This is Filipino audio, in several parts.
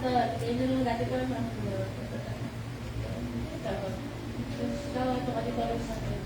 Pastor, yun yung dati ko naman. Tapos, ito ka dito rin sa akin.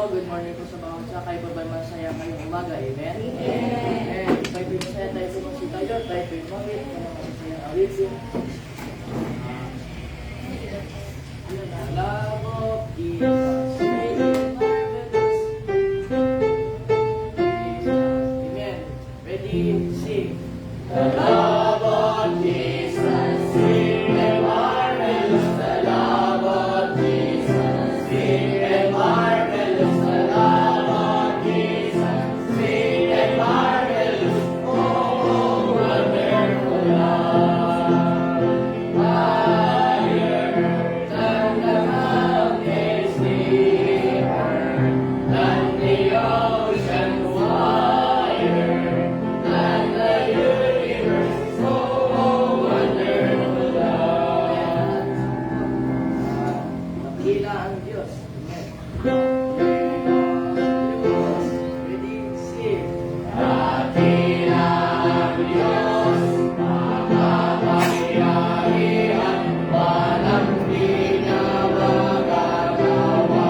Good morning po sa bawat isa. Kayo ba masaya ngayong umaga? Amen? Amen. Tayo po masaya, tayo po masita yun. Tayo po yung mamit. Tayo po masaya alisin. Love of Jesus. Amen. Ready? Sing. The love of Jesus. Sing the marvelous. The love of Jesus. Dakila ang Diyos. Amen. Ready, sing. Dakila ang Diyos, makapangyarihan, walang di na magagawa.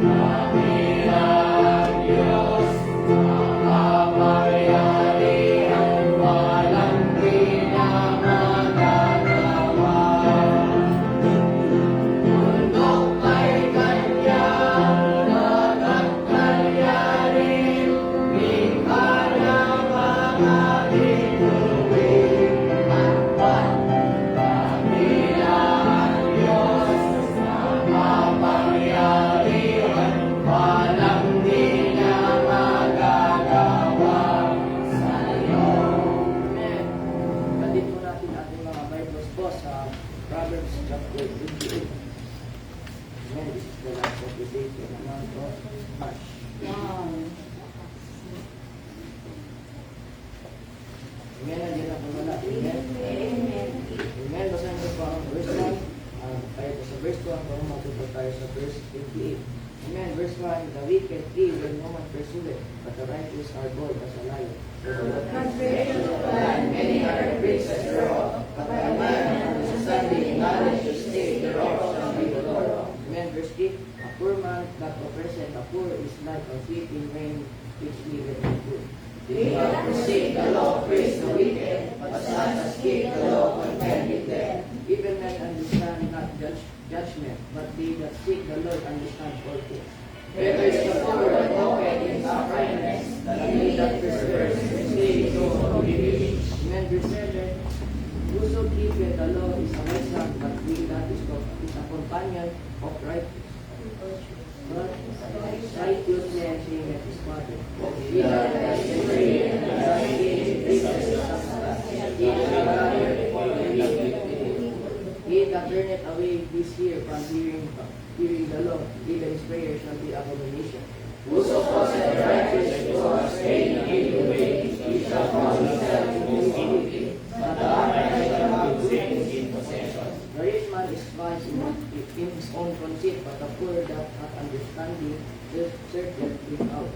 Dakila ang Diyos, makapangyarihan, walang di na magagawa. Bundok ay kanyang dagat kalyarin, likha ng mga bituin. Takpan, dakila ang Diyos, makapangyarihan, walang di na magagawa sa'yo. Amen. Bandit po natin ating mga Bibles po sa Proverbs chapter 28. Amen. This is the last of the day for the month of March. Amen. Nandiyan na po wala. Amen. Amen. Basahin ko po ang verse 1. Tayo po sa verse 2. Hanggang matuto tayo sa verse 28. Amen. Verse 1. The wicked flee when no one pursueth, but the righteous are bold as a lion. Many are the princes thereof, but the man understanding knowledge to stay thereof shall be the Lord. Amen. Verse 8. A poor man that oppresseth the poor is like a thief in rain which leaveth the poor. They that forsake the law praise the wicked, but such as keep the law contend with them. Even men understand not judgment, but they that seek the Lord understand all things. Better is the poor that walketh in uprightness, than he that perseveres in saying no to be rich. Amen. Verse 7. Whoso keepeth the law is a wise man, but he that is a companion of righteous. Righteous man shameth his father. He that has been free and has gained riches is substance. He that lieth before the wicked. He that turneth away his ear from hearing the law, even his prayer shall be abomination. Whoso causeth the righteous to go astray in an evil way, he shall cause himself to move iniquity, but the upright shall have good things in possession. The rich man is wise in his own conceit, but the poor that hath understanding searcheth it out.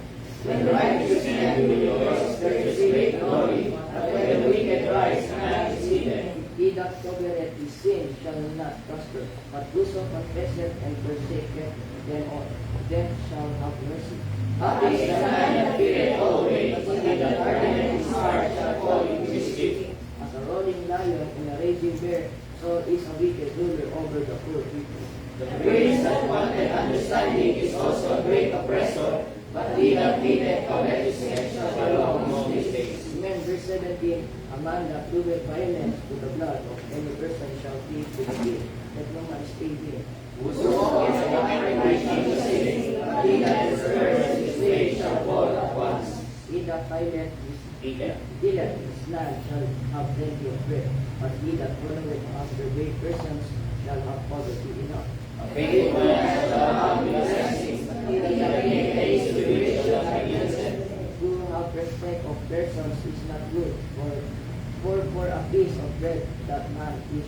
When the righteous man rejoices, there is great glory, but when the wicked rise, man is hidden. He that covereth his sin shall not prosper, but whoso confesseth and forsaketh them shall have mercy. Happy is the man that feareth always, but he that hardeneth his heart shall fall into mischief. As a rolling lion and a raging bear, so is a wicked ruler over the poor people. The prince that wanted understanding is also a great oppressor, but he that feedeth covetousness shall follow among his days. Amen. Verse 17. A man that doeth violence to the blood of any person shall be to the king. Let no man stay here. Whoso walketh uprightly shall sin, but he that perverts his way shall fall at once. He that findeth his land shall have plenty of bread, but he that followeth after great persons shall have poverty enough. A faithful man shall have blessings, but he that maketh haste to be rich shall be innocent. To have respect of persons is not good, for a piece of bread that man is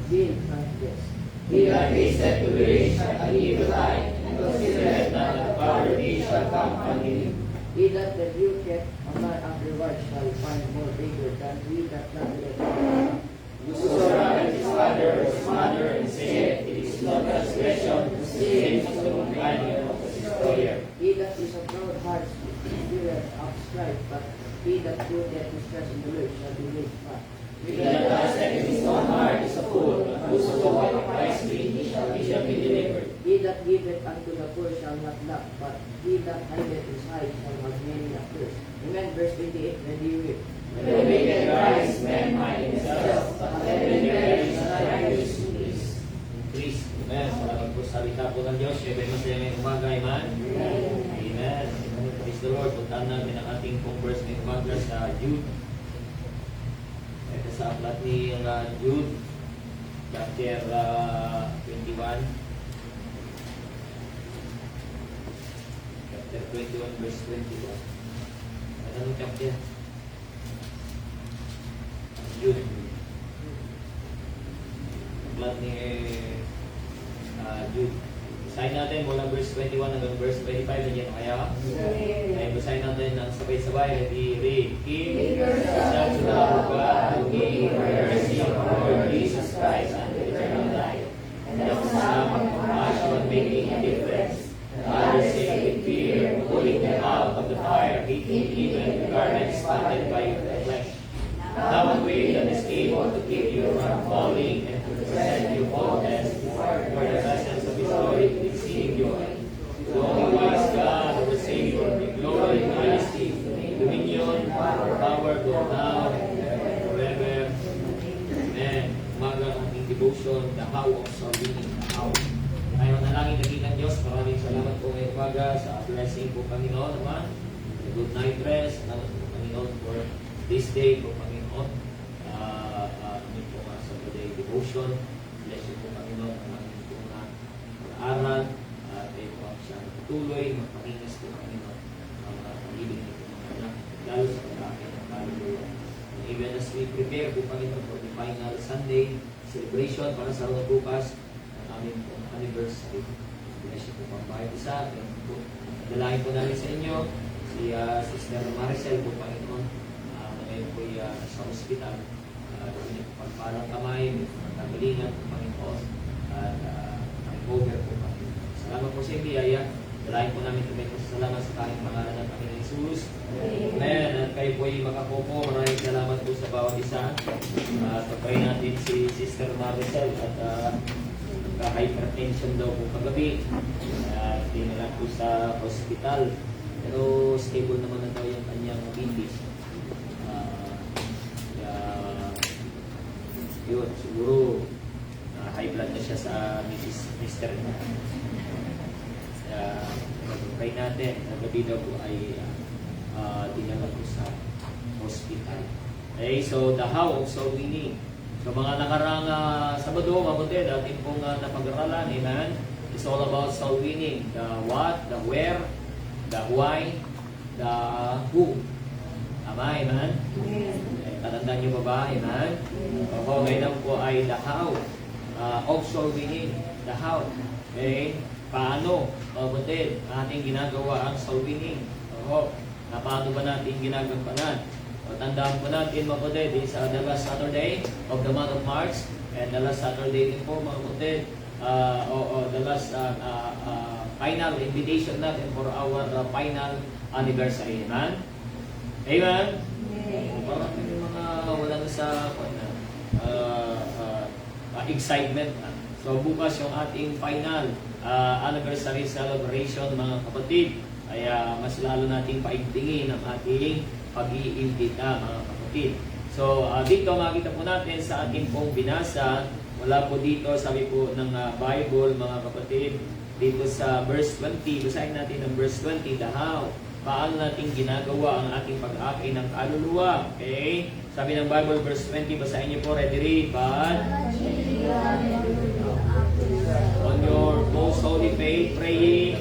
being transgressed. He that hasteth to be rich hath an evil eye, and considereth not that poverty shall come on him. He that rebuketh a man afterwards shall find more favor than he that flattereth him. Whoso honoreth his father or his mother, and saith, it is no transgression, the same is the companion of his destroyer. He that is of proud heart stirreth up strife, but he that putteth his trust in the Lord shall be made fat. He that trusteth in his own heart is a fool, but whoso walketh wisely, he shall be delivered. He that giveth unto the poor shall not lack, but he that hideth his eyes shall have many a curse. Amen. Verse 28. Ready read. When the wicked rise, men hide themselves, but when they perish, the righteous increase. Increase. Amen. Salamat po sa salita po ng Diyos. Siyempre masaya ngayong umaga. Amen. Amen. Praise the Lord. Puntaan namin ang ating pong verse ngayong umaga sa Jude. Ito sa aklat ni Jude, chapter 21. Chapter 21, verse 21. Anong chapter? Jude. Aklat ni Jude. Basahin natin mula verse 21 hanggang verse 25. Nandiyan kaya? Ay, basahin natin ng sabay-sabay. Ready, read. Give yourselves to the love of God, to give mercy of our Lord Jesus Christ unto eternal life. And of some compassion making a difference. And others say with fear, pulling them out of the fire, hating even the garments spotted by the flesh. Now a way that is able to keep you from falling and to present you faultless before the presence of His glory with exceeding joy. The only wise God, our Savior, the glory and majesty, dominion, power, go now and forever. Amen. Umaga ang ating devotion, the how of salvation. How. Ngayon na langit ng Diyos, maraming salamat po ngayong umaga sa blessing po Panginoon naman. The good night rest. Salamat po Panginoon for this day po Panginoon. Aming po nga sa day devotion. Bless you po Panginoon. Aming po nga pag-aaral. At kayo po ang siya tuloy. Magpakinas po Panginoon. Ang pag-ibig niyo po mga anak. Lalo sa pag-akin ng kaluluwa. Even as we prepare po Panginoon for the final Sunday celebration para sa araw na bukas. Aming po anniversary. Bless you po pang bahay isa. Dalangin po namin sa inyo. Si Sister Maricel po Panginoon. Ngayon po sa hospital. Pagpalang kamay, nagalingan po Panginoon. At recover po Panginoon. Salamat po sa biyaya. Dalahin po namin kami po salamat sa kahit pangalan ng Panginoon Jesus. Amen. At kayo po ay makapopo. Maraming salamat po sa bawat isa. Pagpahin natin si Sister Maricel at hypertension daw po kagabi. Dinala po sa hospital. Pero stable naman na daw yung kanyang BP. Yun, siguro high blood na siya sa Mr. niya. Pag-pray natin, nagabi daw po ay dinala po sa hospital. Okay, so the how of soul winning. So mga nakarang Sabado, mabuti, dating pong napag-aralan, amen? It's all about soul winning. The what, the where, the why, the who. Tama, amen? Tatandaan niyo ba ba, amen? O, ngayon po ay the how of soul winning. The how. Okay? Paano, mabuti, ating ginagawa ang soul winning? O, paano ba natin ginagampanan? Tandaan po natin mga kapatid, sa the last Saturday of the month of March and the last Saturday din po mga kapatid, the last final invitation natin for our final anniversary. Amen? Amen? Parang yung mga wala na sa excitement. So bukas yung ating final anniversary celebration mga kapatid, ay mas lalo nating paigtingin ang ating pag-iimbita mga kapatid. So dito makita po natin sa ating pong binasa, wala po dito, sabi po ng Bible mga kapatid, dito sa verse 20, basahin natin ang verse 20, the how. Paano natin ginagawa ang ating pag-akay ng kaluluwa. Okay? Sabi ng Bible, verse 20, basahin niyo po, ready read, but on your most holy faith, praying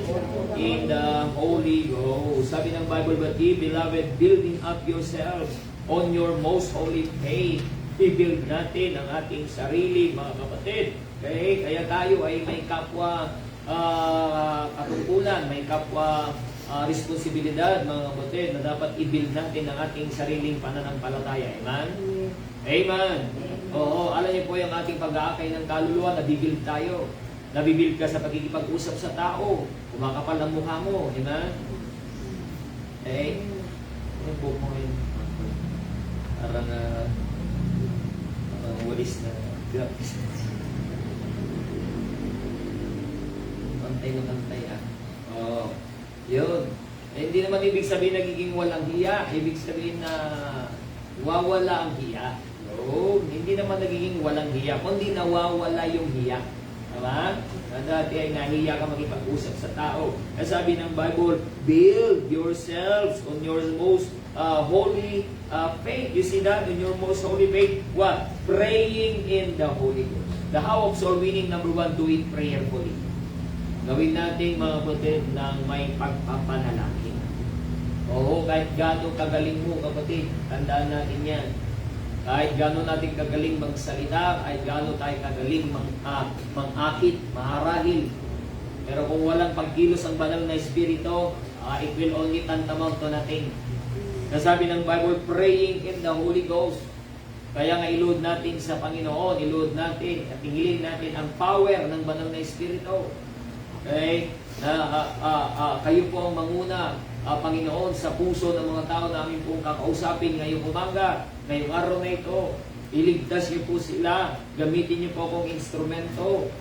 in the Holy Ghost. Sabi ng Bible, but ye beloved, building up yourselves on your most holy faith. I-build natin ang ating sarili, mga kapatid. Okay? Kaya tayo ay may kapwa katungkulan, may kapwa responsibilidad, mga kapatid, na dapat i-build natin ang ating sariling pananampalataya. Amen? Amen. Oo, alam niyo po yung ating pag-aakay ng kaluluwa, nabibuild tayo. Nabibuild ka sa pagkikipag-usap sa tao. Kumakapal ang mukha mo. Amen? Okay? Ano po mo ngayon? Parang walis na graphics. Pantay na pantay Oo. Yun. Hindi naman ibig sabihin nagiging walang hiya. Ibig sabihin na wawala ang hiya. No, hindi naman nagiging walang hiya, kundi nawawala yung hiya. Tama? Dati ay nahiya ka makipag-usap sa tao. Kaya sabi ng Bible, build yourselves on your most holy faith. You see that? In your most holy faith, what? Praying in the Holy Ghost. The how of soul winning, number 1, do it prayerfully. Gawin natin mga kapatid ng may pagpapanalangin. Oo, kahit gano'ng kagaling mo kapatid, tandaan natin yan. Kahit gano'n natin kagaling magsalita, kahit gano'n tayo kagaling mangakit, maharahil, Pero kung walang pagkilos ang banal na Espiritu, it will only tantamount to nothing. Nasabi ng Bible, praying in the Holy Ghost. Kaya nga iluhod natin sa Panginoon, iluhod natin at hingilin natin ang power ng banal na Espiritu. Okay? Kayo po ang manguna, Panginoon, sa puso ng mga tao namin pong kakausapin ngayong umaga, ngayong araw na ito. Iligtas niyo po sila, gamitin niyo po akong instrumento.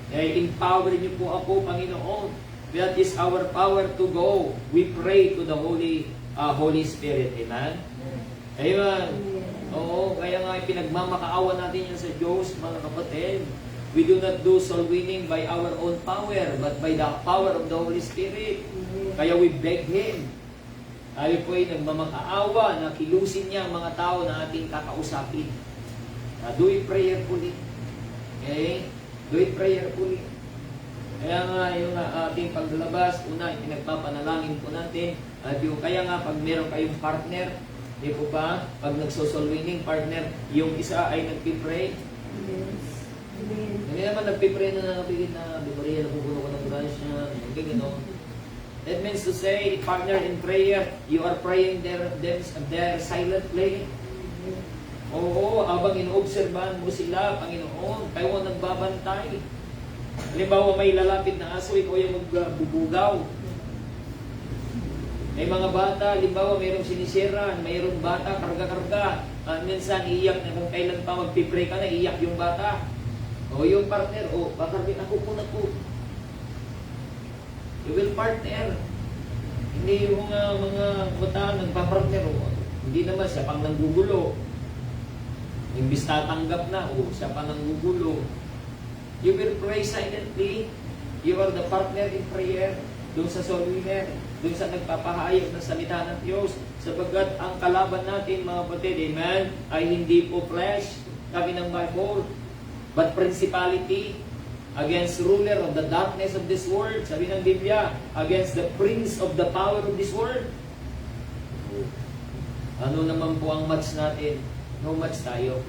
Empower niyo po ako, Panginoon. That is our power to go. We pray to the Holy Spirit. Amen? Amen. Oo, kaya nga pinagmamakaawa natin yan sa Diyos, mga kapatid. We do not do soul winning by our own power, but by the power of the Holy Spirit. Kaya we beg Him. Tayo po ay nagmamakaawa na kilusin niya ang mga tao na ating kakausapin. Do it prayerfully. Okay? Do it prayerfully. Kaya nga yung ating paglalabas, una, pinagpapanalangin po natin. At yung, kaya nga pag meron kayong partner, di po ba? Pag nagso-soul winning partner, yung isa ay nagpipray. Hindi naman nagpipray na nakapigit na Bibariya, napupuno ko ng grasya, hindi gano'n. That means to say, partner in prayer, you are praying their silently. Oo, habang inoobserbahan mo sila, Panginoon, kayo ang nagbabantay. Halimbawa, may lalapit na aso, ikaw yung magbubugaw. May mga bata, halimbawa, mayroong sinisira, mayroong bata, karga-karga. Minsan, iiyak na kung kailan pa magpipray ka na, iiyak yung bata. O yung partner, bakargin ako po na po. You will partner. Hindi yung mga bata nagpa-partner. Hindi naman, siya pang nanggugulo. Imbis tatanggap na, siya pa nanggugulo. You will pray silently. You are the partner in prayer. Doon sa soul winner, doon sa nagpapahayag ng salita ng Diyos. Sabagat ang kalaban natin, mga kapatid, amen, ay hindi po flesh, sabi ng Bible, but principality, against ruler of the darkness of this world, sabi ng Biblia, against the prince of the power of this world. Ano naman po ang match natin? No match tayo.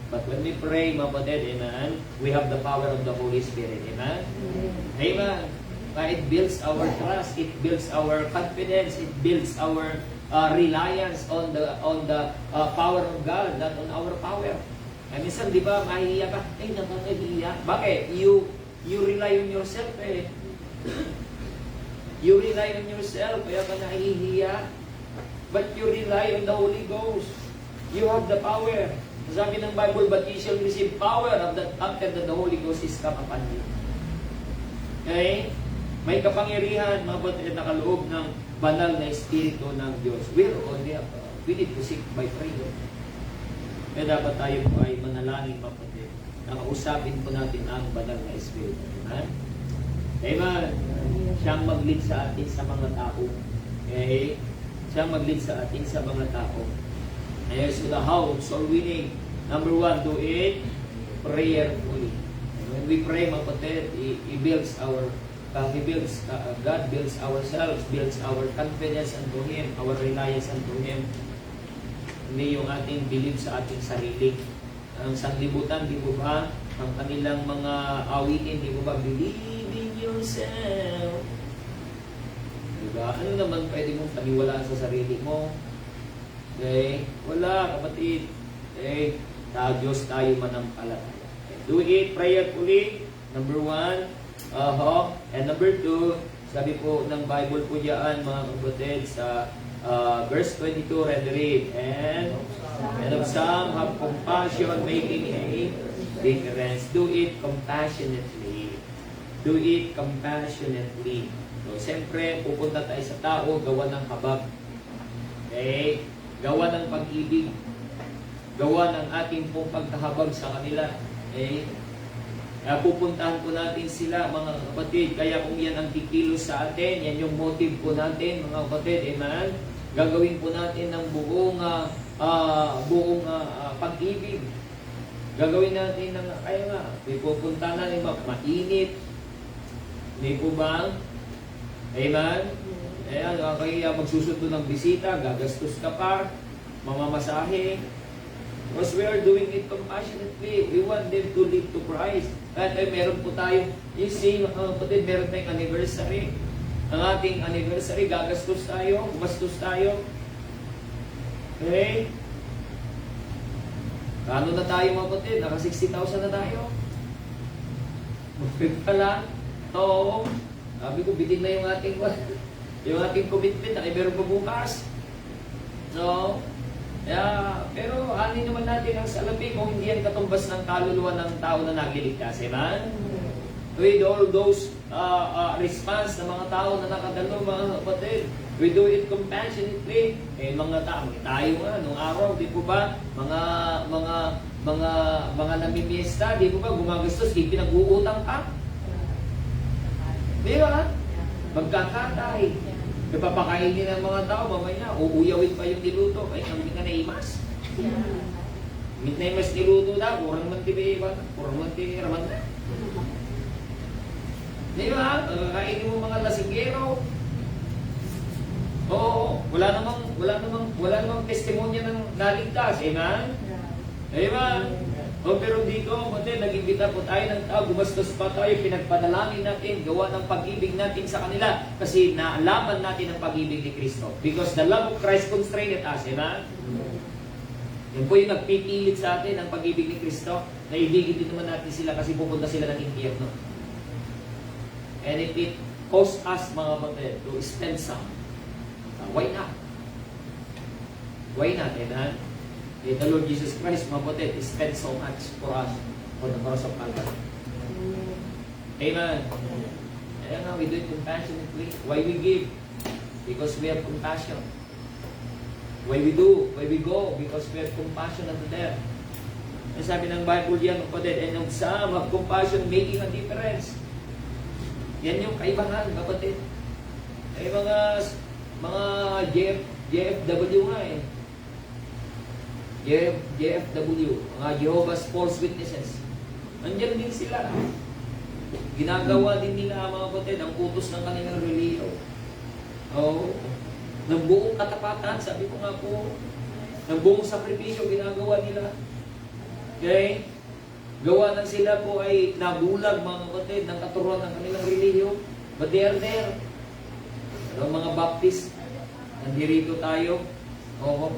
But when we pray, mga kapatid, amen, we have the power of the Holy Spirit. Amen? Amen. It builds our trust, it builds our confidence, it builds our reliance on the power of God, not on our power. Ay minsan, di ba, mahihiya ka, nakakahiya. Bakit? You rely on yourself eh. You rely on yourself, kaya ka nahihiya. But you rely on the Holy Ghost. You have the power. Sabi ng Bible, but you shall receive power after that the Holy Ghost is come upon you. Okay? May kapangyarihan, mga kapatid, na nakaloob ng banal na Espiritu ng Diyos. We need to seek by prayer. Kaya dapat tayo po ay manalangin, mga kapatid. Nakausapin po natin ang banal na Espiritu. Amen? Amen. Siyang mag-lead sa atin sa mga tao. Okay? Siyang mag-lead sa atin sa mga tao. So the how, soul winning. Number 1, do it prayerfully. When we pray, mga kapatid, He builds our God builds ourselves, builds our confidence unto Him, our reliance unto Him. Hindi yung ating believe sa ating sarili. Ang sanglibutan, di ba ba? Ang kanilang mga awitin, di ba ba? Believe in yourself. Di ba? Ano naman pwede mong paniwalaan sa sarili mo? Okay? Wala, kapatid. Okay? Diyos tayo manampalataya. Okay. Do it prayerfully. Number 1. And number 2, sabi po ng Bible po diyan, mga kapatid, sa verse 22, read. And of some have compassion, making a difference. Do it compassionately. Do it compassionately. So, siyempre, pupunta tayo sa tao, gawa ng habag. Okay? Gawa ng pag-ibig. Gawa ng ating pong pagkahabag sa kanila. Okay? Pupuntahan po natin sila, mga kapatid. Kaya kung yan ang kikilos sa atin, yan yung motive po natin, mga kapatid. Amen? Gagawin po natin ng buong pag-ibig. Gagawin natin ng, kaya nga, pupunta natin mainit. Hindi po ba? Amen? Kaya magsusundo ng bisita, gagastos ka pa, mamamasahe. Because we are doing it compassionately. We want them to live to Christ. At meron po tayo, you see, mga kapatid, meron tayong anniversary. Ang ating anniversary, gagastos tayo, gumastos tayo. Okay? Ano na tayo mga kapatid? Naka 60,000 na tayo. Mapit pa lang. Oo. Sabi ko, bitin na yung ating commitment na meron pa bukas. So, pero anin naman natin ang salapi kung hindi yan katumbas ng kaluluwa ng tao na nagliligtas. Amen? With all those response ng mga tao na nakadalo, mga kapatid, we do it compassionately. Mga tao, tayo nga, nung araw, di po ba, mga namimiesta, di po ba, gumagastos, pinag-uutang pa. Di ba? Magkakatay. Napapakainin ng mga tao, mamaya, uuyawin pa yung niluto. Ay, hindi ka naimas. Hindi na imas niluto na, kurang man tibiban, kurang man tiraman na. Di ba? Kakainin mo mga lasinggero. Oo, wala namang testimonya ng naligtas. Amen? Amen? O pero dito, nag-imbita po tayo ng tao, gumastos pa tayo, pinagpadalangin natin, gawa ng pag-ibig natin sa kanila kasi naalaman natin ang pag-ibig ni Kristo. Because the love of Christ constrained us, amen? Yan po yung nagpipilit sa atin ang pag-ibig ni Kristo. Naibigin din naman natin sila kasi pupunta sila ng impyerno. And if it costs us, mga kapatid, to spend some, why not? Why not, amen? The Lord Jesus Christ, mga kapatid, spent so much for us for the cross of Calvary. Amen. Kaya nga, we do it compassionately. Why we give? Because we have compassion. Why we do? Why we go? Because we have compassion unto them. Ang sabi ng Bible yan, mga kapatid, and of some have compassion making a difference. Yan yung kaibahan, kapatid. Ay mga JFW nga eh. JFW, mga Jehovah's False Witnesses. Nandiyan din sila. Ginagawa din nila mga kapatid ang utos ng kanilang relihiyon. Oo. Ng buong katapatan, sabi ko nga po, ng buong sakripisyo ginagawa nila. Okay? Gawa ng sila po ay nabulag mga kapatid ng katuruan ng kanilang relihiyon. But they are there. Pero mga Baptist, nandirito tayo. Oo.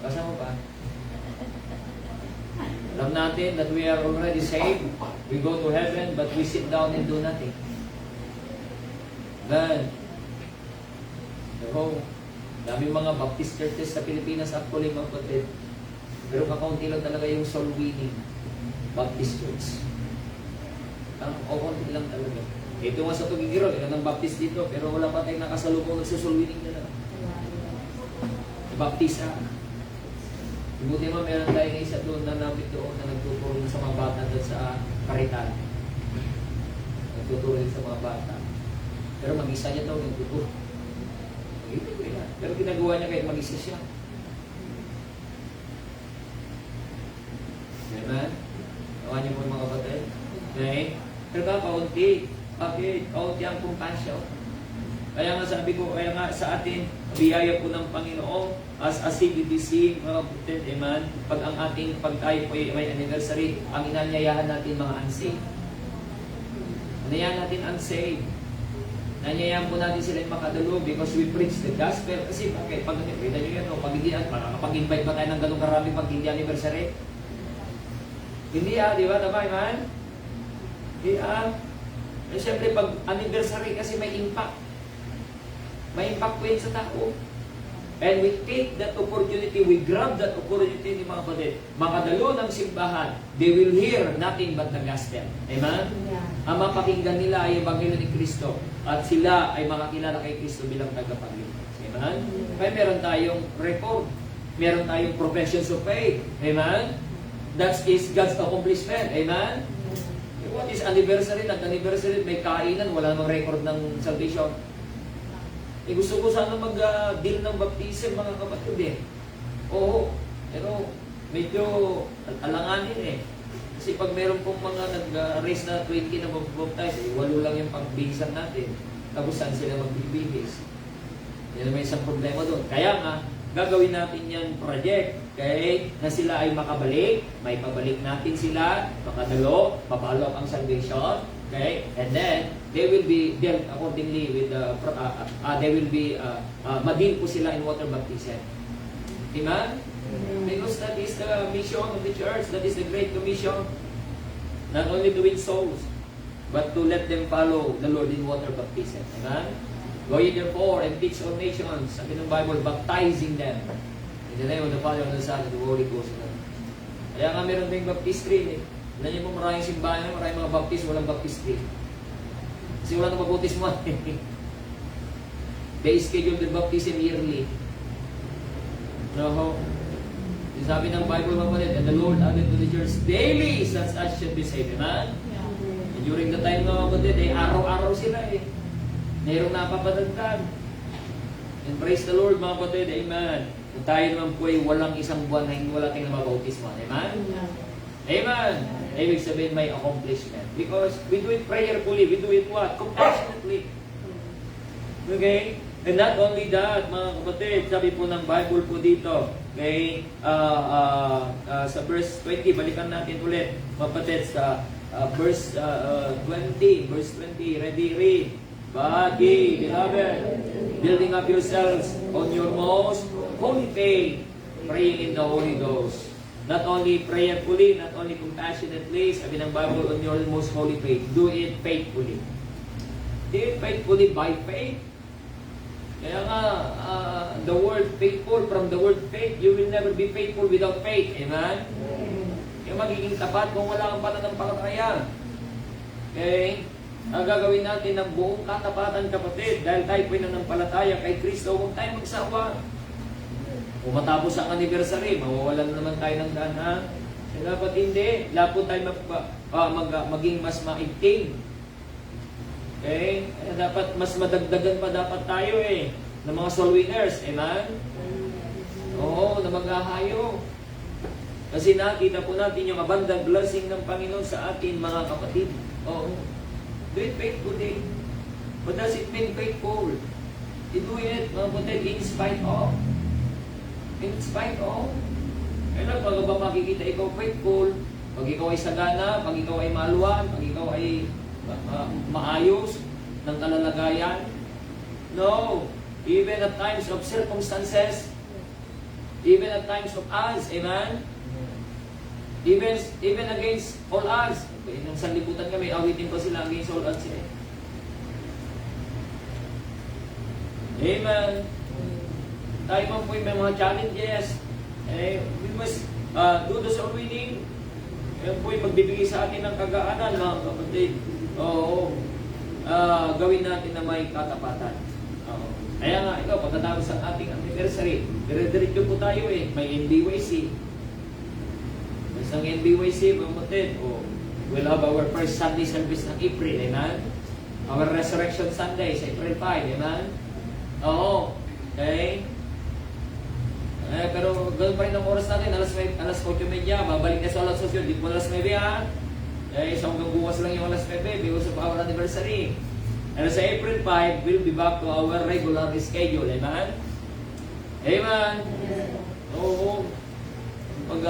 Kasama pa. Alam natin that we are already saved. We go to heaven, but we sit down and do nothing. Then, pero, daming mga Baptist churches sa Pilipinas actually mga kapatid. Pero kakaunti lang talaga yung soul winning Baptist church. Kakaunti lang talaga. Ito nga sa Tugigiro, ilan ng Baptist dito, pero wala pa tayong nakasalubong nagsusoul winning na lang. Baptist Buti naman meron tayo na isa doon na namit doon na nagtuturo sa mga bata doon sa Karitan. Nagtuturo sa mga bata. Pero mag-isa niya daw nagtuturo. Pero ginagawa niya kahit mag-isa siya. Amen? Tawa niyo po mga kapatid. Okay? Pero kaunti. Bakit? Kaunti ang compassion. Kaya nga sabi ko, kaya nga sa atin, biyaya po ng Panginoon as a CBDC, mga kapatid, amen, pag tayo po ay may anniversary, ang inanyayahan natin mga unsaved. Inanyayahan natin unsaved. Nanyayahan po natin sila yung makadalo because we preach the gospel. Kasi bakit? Pag nakikita nyo yan, pag hindi, makakapag-invite ba tayo ng ganong karami pag hindi anniversary? Hindi di ba? Tama, amen? Hindi Eh, siyempre, pag anniversary kasi may impact. May impact po yun sa tao. And we take that opportunity, we grab that opportunity, mga kapatid. Makadalo ng simbahan, they will hear nothing but the gospel. Amen? Yeah. Ang mapakinggan nila ay Ebanghelyo ni Kristo. At sila ay makakilala kay Kristo bilang tagapagligtas. Amen? Kaya meron tayong record. Meron tayong professions of faith. Amen? That is God's accomplishment. Amen? What is anniversary? Nag-anniversary, may kainan, wala namang record ng salvation. Gusto ko sana mag-deal ng baptism, mga kapatid eh. Oo, pero medyo alanganin eh. Kasi pag meron pong mga nag-raise na 20 na mag-baptize, 8 lang yung pagbihisan natin. Tapos saan sila magbibihis? Yan may isang problema doon. Kaya nga, gagawin natin yan project. Okay? Na sila ay makabalik, may pabalik natin sila, makadalo, mapaalok ang salvation. Okay? And then, they will be dealt accordingly with the, they will be, madin po sila in water baptism. Amen? Because that is the mission of the church, that is the Great Commission. Not only to win souls, but to let them follow the Lord in water baptism. Amen? Go ye therefore and teach all nations, sabi ng Bible, baptizing them in the name of the Father, and the Son, and the Holy Ghost. Kaya nga meron tayong baptistry. Alam niyo po maraming simbahan, maraming mga baptist, walang baptistry. Kasi wala nang baptismo. They schedule the baptism yearly. No. Sabi ng Bible mga kapatid, and the Lord added to the church daily such as should be saved. Amen? And during the time mga kapatid, araw-araw sila mayroong napapadagdag. And praise the Lord mga kapatid, amen. Kung tayo naman po ay walang isang buwan na hindi wala tayong mabautismo. Amen? Amen. Ibig sabihin may accomplishment. Because we do it prayerfully, we do it what? Compassionately. Okay? And not only that, mga kapatid, sabi po ng Bible po dito, okay, sa verse 20, balikan natin ulit, mga kapatid, sa verse 20, ready, read. But ye, beloved, building up yourselves on your most holy faith, praying in the Holy Ghost. Not only prayerfully, not only compassionately, sabi ng Bible, on your most holy faith, do it faithfully. Do it faithfully by faith. Kaya nga, the word faithful, from the word faith, you will never be faithful without faith. Amen? Yung magiging tapat kung wala kang pananampalataya. Okay? Ang gagawin natin ng buong katapatan, kapatid, dahil tayo po nananampalataya kay Kristo, huwag tayo magsawa. Kung matapos ang anniversary, mawawalan naman tayo ng daan. Dapat hindi. Dapat tayo maging mas maigting. Okay? Dapat mas madagdagan pa dapat tayo ng mga soul winners. Amen? Oo, na maghahayo. Kasi nakita po natin yung abundant blessing ng Panginoon sa atin, mga kapatid. Oo. Do it faithfully. What does it mean faithful? You do it, mga kapatid, in spite of. In spite of. Kaya pag ba makikita ikaw faithful, pag ikaw ay sagana, pag ikaw ay maluwan, pag ikaw ay maayos ng kalalagayan. No. Even at times of circumstances, even at times of odds, amen? Even against all odds. Nung sanlibutan kami, awitin pa sila against all odds. Amen. Tayo man po yung may mga challenges. We must do the soul winning. Yan po yung magbibigay sa atin ng kagaanan, mga kapatid. Oo. Gawin natin na may katapatan. Oo. Kaya nga, ikaw, pagkatapos ng ating anniversary, dire-diretso po tayo may NBYC. Mas ang NBYC, mga kapatid, we'll have our first Sunday service ng April, amen? Our Resurrection Sunday sa April 5, amen? Oo. Okay? Pero ganoon pa rin ang oras natin, alas 8:30, babalik na sa alas 8, di po alas 9 ha. So hanggang bukas lang yung alas 9 because of our anniversary. And sa April 5, we'll be back to our regular schedule, amen? Amen? Oo. Pag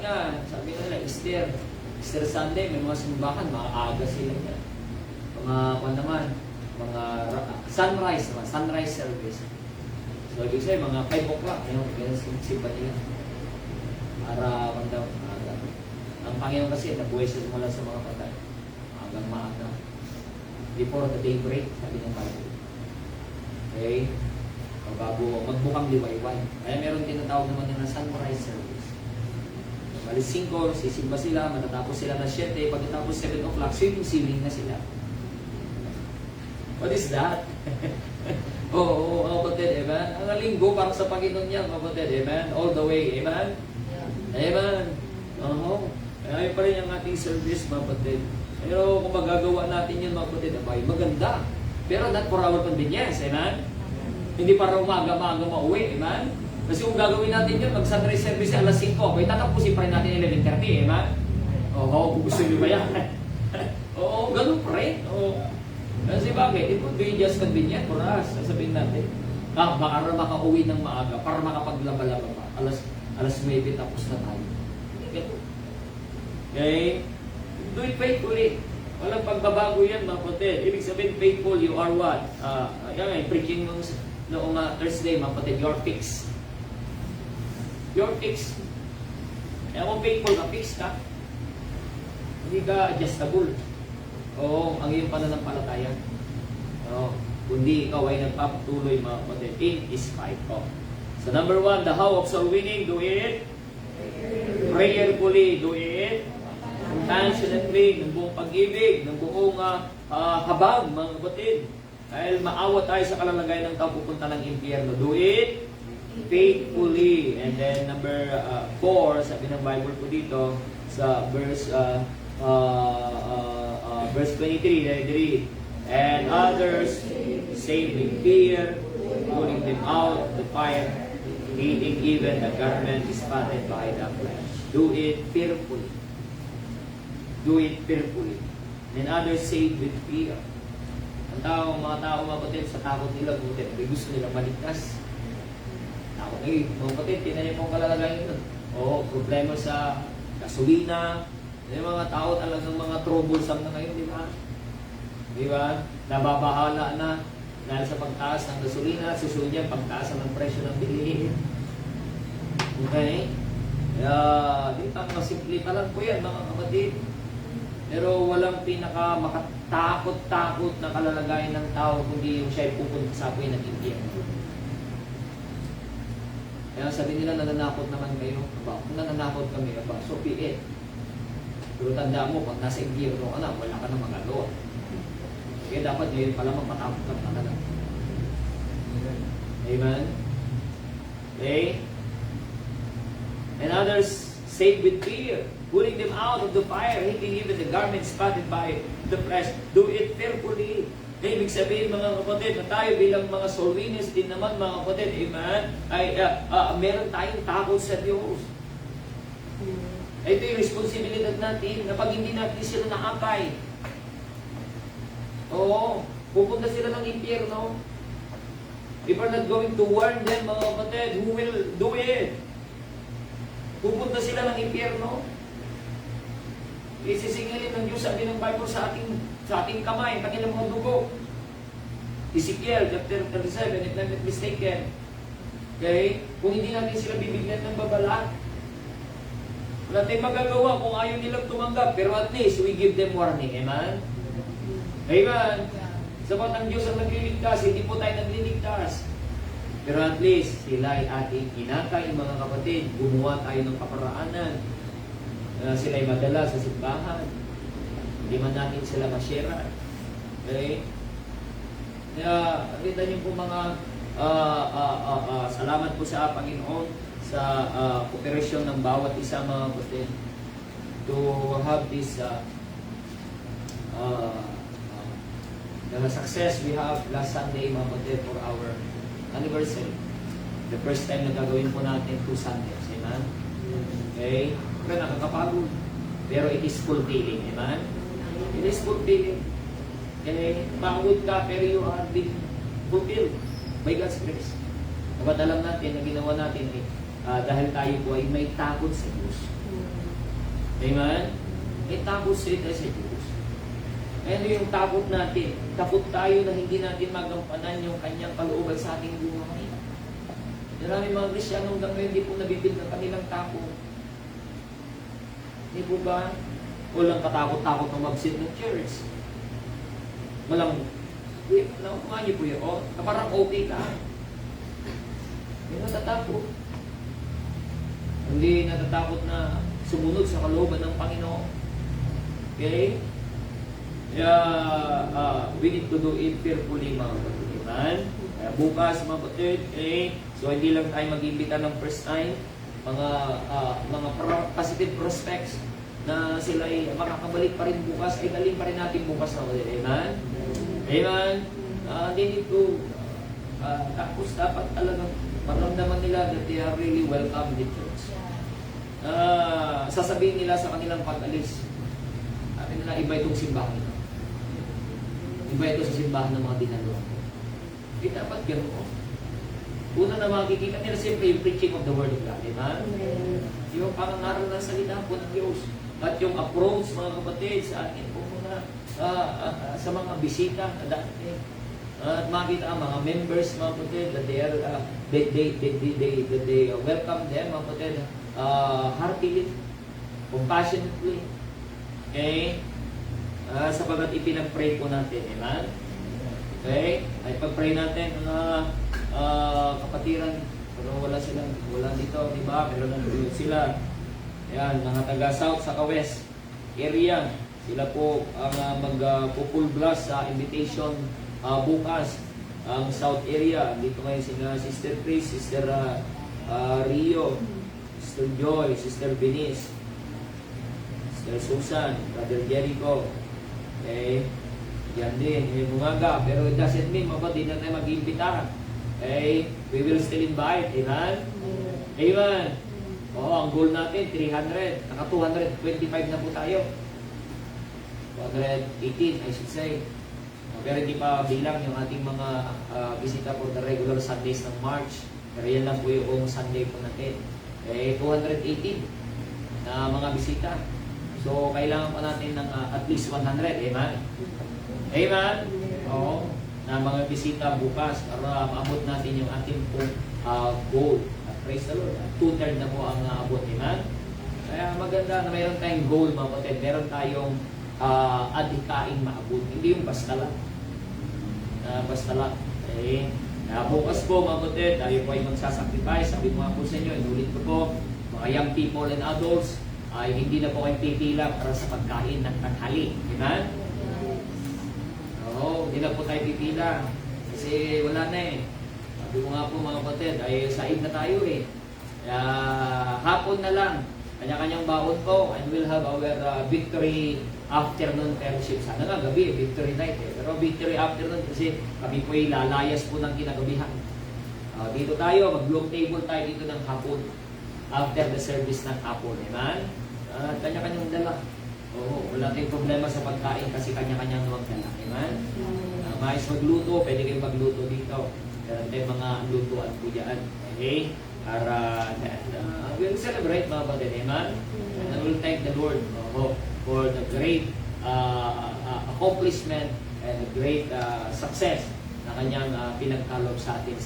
nga, sabi nila, Easter Sunday, may mga simbahan, mga aga sila yan. Mga sunrise service. So, ibig sabihin, mga 5 o'clock, ganyan simba nila. Para, aga. Ang Panginoon kasi, nabuhay siya mula sa mga patay. Hanggang maaga. Before the daybreak, sabi ng Bible. Okay? Bago magbukang liwayway. Kaya meron tinatawag naman na sunrise service. Bali 5, sisimba sila, matatapos sila na 7, pagkatapos 7 o'clock, swimming na sila. What is that? Oo, kapatid, amen? Ang linggo para sa Panginoon niya, kapatid, amen? All the way, amen? Amen? Oo. Kaya pa rin ang ating service, kapatid. Pero kung magagawa natin yun, kapatid, abay, maganda. Pero not for our convenience, amen? Hindi para umaga-maga mauwi, amen? Kasi kung gagawin natin yun, mag-sunrise service alas 5, okay, tatapusin pa rin natin 11:30, amen? Oo, kung gusto nyo ba yan? Oo, ganun pa rin. Oo. Kasi bakit? It would be just convenient for us. Sasabihin natin, para makauwi ng maaga, para makapaglaba-laba pa. Alas 9 tapos na tayo. Okay? Do it faithfully. Walang pagbabago yan, mga kapatid. Ibig sabihin, faithful, you are what? Yan nga, preaching noong Thursday, mga kapatid, you're fixed. You're fixed. Kaya kung faithful ka, fixed ka. Hindi ka adjustable. Oo, ang iyong pananampalataya. Oo. Kundi ikaw ay nagpapatuloy, mga kapatid, in is fight. Oh. So number 1, the how of soul winning, do it. Prayerfully, do it. Passionately, ng buong pag-ibig, ng buong habag, mga kapatid. Dahil maawa tayo sa kalalagayan ng tao pupunta ng impyerno. Do it faithfully. And then number 4, sabi ng Bible po dito, sa verse 23, and others saved with fear, pulling them out of the fire, eating even the garment spotted by the flesh. Do it fearfully. Do it fearfully. And others saved with fear. Ang mga tao, mga kapatid, sa takot nila, gusto nila maligtas. Takot na mga kapatid, tinanin mo ang kalalagayan yun. Problema sa gasolina. Yung mga tao talagang mga troublesome na ngayon, di ba? Di ba? Nababahala na dahil sa pagtaas ng gasolina, susunod yan, pagtaas ng presyo ng bilihin. Okay? Dito, simple pa lang po yan, mga kapatid. Pero walang pinaka makatakot-takot na kalalagayan ng tao kundi yung siya ay pupunta sa apoy ng impyerno. Kaya sabi nila, nananakot naman kayo. Kung nananakot kami, so be it. Pero tanda mo, pag nasa impyerno ka na, wala ka na magagawa. Kaya dapat ngayon pa lamang matakot ka talaga. Amen? Okay? And others saved with fear, pulling them out of the fire, hitting even the garment spotted by the flesh. Do it fearfully. Ibig sabihin, mga kapatid, na tayo bilang mga soul winners din naman, mga kapatid, amen, ay meron tayong takot sa Diyos. Ito yung responsibilidad natin na pag hindi natin sila nakapay. Oo, pupunta sila ng impyerno. If we're not going to warn them, mga kapatid, who will do it? Pupunta sila ng impyerno. Isisingilin ng Diyos, sabi ng Bible, sa ating kamay, kanilang mga dugo. Ezekiel chapter 37, if I'm not mistaken. Okay? Kung hindi natin sila bibigyan ng babala, wala tayong magagawa kung ayaw nilang tumanggap. Pero at least, we give them warning. Amen? Amen? Sabat ang Diyos ang nagliligtas, hindi po tayo nagliligtas. Pero at least, sila ay ating inakay, mga kapatid. Gumawa tayo ng kaparaanan. Sila ay madala sa simbahan. Hindi man natin sila masyera. Okay? Kaya, kita niyo po mga salamat po sa Panginoon sa kooperasyon ng bawat isa, mga kapatid, to have this the success we have last Sunday, mga kapatid, for our anniversary. The first time na gagawin po natin 2 Sundays. Amen? Okay? Pero nakakapagod. Pero it is fulfilling. Amen? It is fulfilling. Okay? Pagod ka, pero you are being fulfilled by God's grace. Dapat alam natin na ginawa natin dahil tayo po ay may takot sa Diyos. Amen? May takot sa Diyos. Ano yung takot natin? Takot tayo na hindi natin magampanan yung kanyang kalooban sa ating buhay. Maraming mga Kristyano hanggang ngayon hindi po nabibuild ng kanilang takot. Hindi po ba? Walang katakot-takot na mag-sit ng church. Walang, kumain niyo po yun. Parang okay ka. Hindi natatakot. Hindi natatakot na sumunod sa kalooban ng Panginoon. Okay? We need to do it fearfully, mga kapatid. Amen? Bukas, mga kapatid, so hindi lang tayo mag-imbita ng first time, mga positive prospects na sila ay makakabalik pa rin bukas, ay dalhin pa rin natin bukas, mga kapatid. Amen? Amen? They need to, tapos dapat talagang maramdaman nila that they are really welcome in the church. Sasabihin nila sa kanilang pag-alis, sabi nila, iba itong simbahan ito. Iba ito sa simbahan ng mga dinaluhan ko. Dapat ganoon. Una na makikita nila siyempre yung preaching of the Word of God. Amen? Yung parang naroon ng salita po ng Diyos. At yung approach, mga kapatid, sa atin po mga sa mga bisita na dati. At makita ang mga members, mga kapatid, that they welcome them, mga kapatid, heartily, compassionately. Okay? Sapagat ipinag-pray po natin. Amen? Okay? Ay pag-pray natin ang kapatiran. Pero wala dito, di ba? Pero nandun sila. Ayan, mga taga South sa West area. Sila po ang mag-full blast sa invitation bukas. Ang South area. Dito ngayon sila Sister Chris, Sister Rio, Sister Joy, Sister Benice, Sister Susan, Brother Jericho. Okay? Yan din, may bumaga. Pero it doesn't mean, di na tayo mag-iimbita. Okay? We will still invite. Amen? Amen. Ang goal natin, 300. Naka 225 na po tayo. 218, I should say. Pero hindi pa bilang yung ating mga bisita for the regular Sundays ng March. Pero yan lang po yung Sunday po natin. 218 na mga bisita. So, kailangan pa natin ng at least 100. Amen? Amen? Oo. Na mga bisita bukas para maabot natin yung ating pong goal. Praise the Lord. 2/3 na po ang naabot. Amen? Kaya maganda na mayroon tayong goal, mga kapatid. Meron tayong adhikaing maabot. Hindi yung basta lang. Basta lang. Okay? Bukas po, mga kapatid, tayo po ay magsasacrifice. Sabi ko nga po sa inyo, inulit ko po, mga young people and adults, ay hindi na po kayo pipila para sa pagkain ng tanghali. Amen? Oo, hindi na po tayo pipila. Kasi wala na eh. Sabi ko nga po mga kapatid, ay saig na tayo eh. Kaya hapon na lang, kanya-kanyang baon po, and we'll have our victory afternoon fellowship. Sana nga gabi, victory night eh. Pero victory afternoon kasi kami po ay lalayas po ng kinagabihan. Dito tayo, mag-long table tayo dito ng hapon. After the service ng hapon. Amen? Kanya-kanyang dala. Oo, wala tayong problema sa pagkain kasi kanya-kanyang magdala. Amen? Mais magluto, pwede kayong magluto dito. Meron tayong mga lutuan po dyan. Okay? Para we'll celebrate mga kapatid. Amen? And we'll thank the Lord for the great accomplishment and the great success na kanyang pinagkaloob sa ating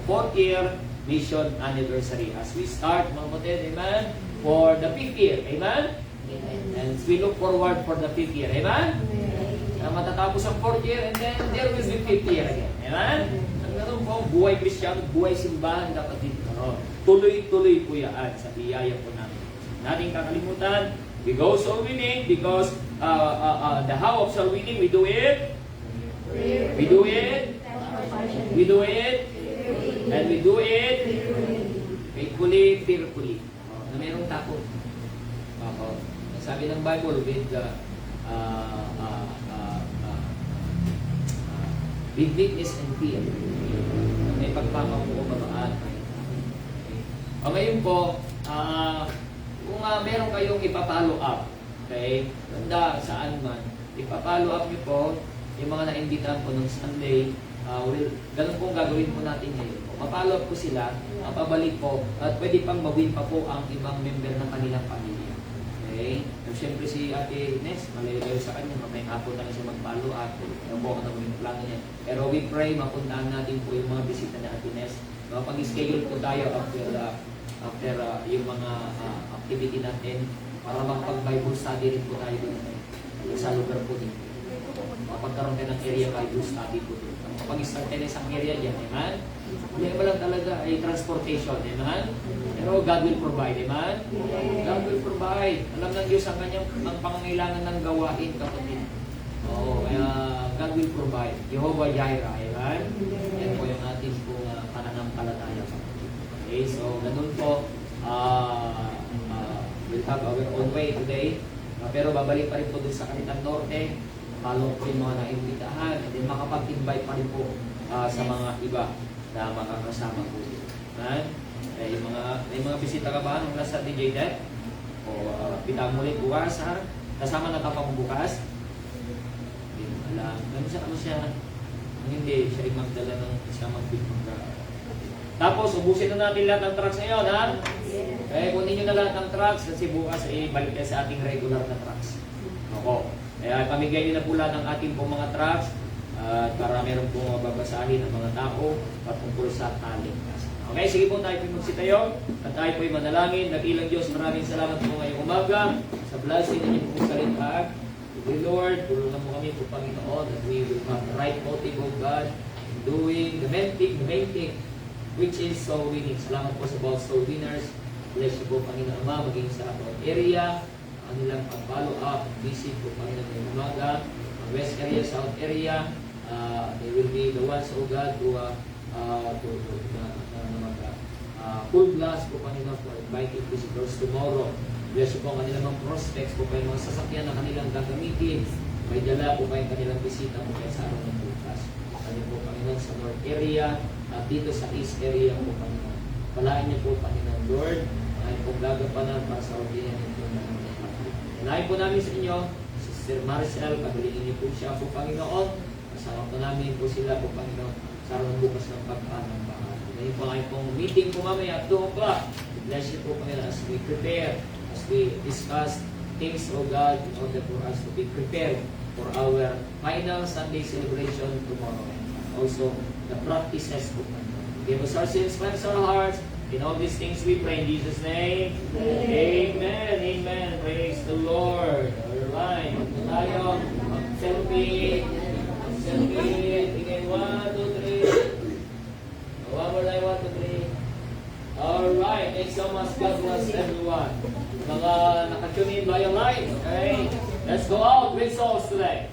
4th year mission anniversary. As we start mga kapatid, amen? For the 5th year. Amen? And we look forward for the 5th year. Amen? Matatapos ang 4th year and then there will be 5th year again. Amen? Ang po, buhay Kristyano, buhay simbahan dapat dito. Tuloy-tuloy po yan sa biyaya po namin. Nating kakalimutan, we go soul winning because the how of soul winning, we do it. We do it. We do it. And we do it faithfully, fearfully. Na mayroong takot. Sabi ng Bible with weakness and fear. May pagpapakubabaan. Ngayon po, kung meron kayong ipapalo up, okay, ganda saan man, ipapalo up nyo po yung mga naimbitahan po ng Sunday. Ganun pong gagawin po natin ngayon po. Mapalo up po sila, mapabalik po, at pwede pang mawin pa po ang ibang member ng kanilang pamilya. Okay? So, siyempre si Ate Ines, malayo sa kanya, mamayang hapon na siya mag-follow up. Ano po ang yung plano niya. Pero we pray, mapuntaan natin po yung mga bisita ni Ate Ines. Pag-schedule po tayo after yung mga activity natin para makapag-Bible study rin po tayo dito sa lugar po dito. Mapagkaroon tayo ng area Bible study po dito. Pag-start tayo ng isang area dyan, amen? Hindi ba lang talaga ay transportation, amen? Pero God will provide, amen? God will provide. Alam ng Diyos ang kanyang pangangailangan ng gawain, kapatid. Oo, kaya God will provide. Jehovah Jireh, amen? Yan po yung ating pong pananampalataya. Okay, so ganun po, we'll have our own way today. Pero babalik pa rin po dun sa Caritan Norte. Follow po yung mga naimbitahan. And then makapag-invite pa rin po sa mga iba na makakasama po. May mga bisita ka ba nung nasa DJ Deck? O pitang muli bukas ha? Kasama na kapag bukas? Hindi mo alam. Ano siya? Hindi, siya ay magdala ng isang mag-big Tapos, ubusin na natin lahat ng trucks ngayon, ha? Eh, kunin nyo na lahat ng trucks kasi bukas balik tayo sa ating regular na trucks. Ako. Kaya pamigay nyo na po lahat ng ating pong mga trucks para meron pong mababasahin ng mga tao patungkol sa talent. Okay, sige po tayo po magsitayo at tayo po manalangin. Nakilang Diyos, maraming salamat po ngayong umaga sa blessing na niyo po sa rin. Lord, tulungan mo kami po Panginoon that we will have the right motive of God in doing the main thing, which is soul winning. Salamat po sa bawat soul winners. Bless you po Panginoon Ama, maging sa about area, kanilang pag-follow up, visit po Panginoon ngayong umaga, West area, South area, they will be the ones, O God, who full blast po Panginoon for inviting visitors tomorrow. Bless you po ang kanilang mga prospects po kayo, mga sasakyan na kanilang gagamitin. May dala po kayong kanilang bisita po kayo sa araw ng bukas. Kanya po Panginoon sa North area at dito sa East area po Panginoon. Palain niyo po Panginoon Lord. Ngayon po gagapanan para sa ordinary po ng Palain po namin sa inyo, Sister Maricel, pagaliin niyo po siya po Panginoon. Kasama po namin po sila po Panginoon sa araw ng bukas ng pagkaanang bahay. Ngayon po ngayon pong meeting po mamaya at 2 o'clock. Bless you po Panginoon as we prepare, as we discuss things, O God, in order for us to be prepared for our final Sunday celebration tomorrow. Also, the practices po Panginoon. Give us our sins, cleanse our hearts. In all these things we pray in Jesus' name. Amen. Amen. Praise the Lord. Alright. Ito tayo. Mag-selfie. Mag-selfie. Tingin 1, 2, 3. One more time, 1, 2, 3. Alright. Thanks so much. God bless everyone. Mga nakatune in by your life. Okay. Let's go out with souls today.